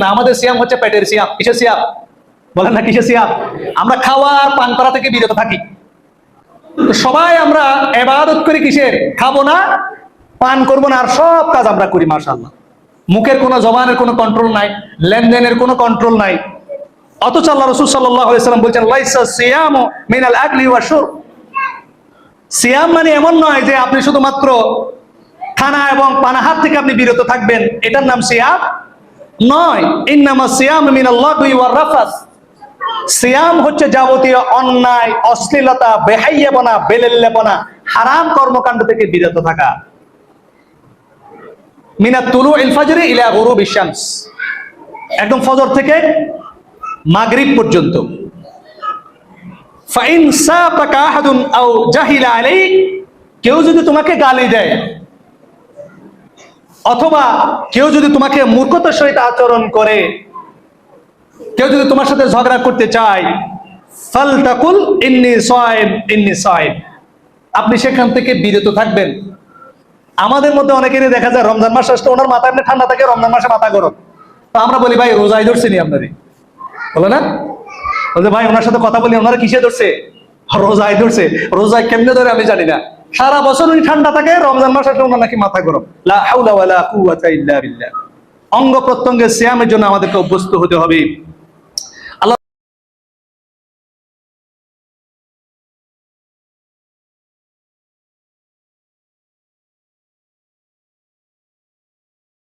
না, আমাদের সিয়াম হচ্ছে পেটের সিয়াম। কিসের সিয়াম বলেন না, কিসের সিয়াম? আমরা খাওয়া আর পান করা থেকে বিরত থাকি। সবাই আমরা ইবাদত করি কিসের? খাবো না, পান করবো না, আর সব কাজ আমরা করি মাশাআল্লাহ। মুখের কোনো, জবানের কোনো কন্ট্রোল নাই, লেনদেনের কোনো কন্ট্রোল নাই। অথচ আল্লাহ রাসূল সাল্লাল্লাহু আলাইহি ওয়াসাল্লাম বলছেন, লাইসা সিয়ামু মিনাল আকলি ওয়া শুরব। সিয়াম মানে এমন নয় যে আপনি শুধুমাত্র খানা এবং পানাহার থেকে আপনি বিরত থাকবেন, এটার নাম সিয়াম নয়। ইন্নামা সিয়াম মিনাল্লাহি ওয়ার রাফাস। সিয়াম হচ্ছে যাবতীয় অন্যায়, অশ্লীলতা, বেহাইয়াপনা, বেলেল্লেপনা, হারাম কর্মকাণ্ড থেকে বিরত থাকা। মিনাত তুলুইল ফাজরি ইলা গুরুবিশ শামস, একদম ফজর থেকে মাগরিব পর্যন্ত। ফাইন সাবাকা আহাদুন আও জাহিলা আলাইক, কেউ যদি তোমাকে গালি দেয় অথবা কেউ যদি তোমাকে মূর্খতার সহিত আচরণ করে, কেউ যদি তোমার সাথে ঝগড়া করতে চায়, ফালতাকুল ইন্নী সাইম ইন্নী সাইম, আপনি সেখান থেকে বিরত থাকবেন। আমাদের মধ্যে অনেকেরই দেখা যায় রমজান মাস আসলে ওনার মাথা এমনি ঠান্ডা থাকে, রমজান মাসে মাথা গরম। তো আমরা বলি ভাই রোজাই ধরছে নি আপনারই, বলে না? বলছে ভাই ওনার সাথে কথা বলি, ওনারা কিসে ধরছে? রোজাই ধরছে। রোজায় কেমনে ধরে আমি জানি না, সারা বছর উনি ঠান্ডা থাকে, রমজান মাস আসলে ওনার নাকি মাথা গরম। লা হাওলা ওয়ালা কুওয়াতা ইল্লা বিল্লাহ। অঙ্গ প্রত্যঙ্গের সিয়ামের জন্য আমাদেরকে অভ্যস্ত হতে হবে।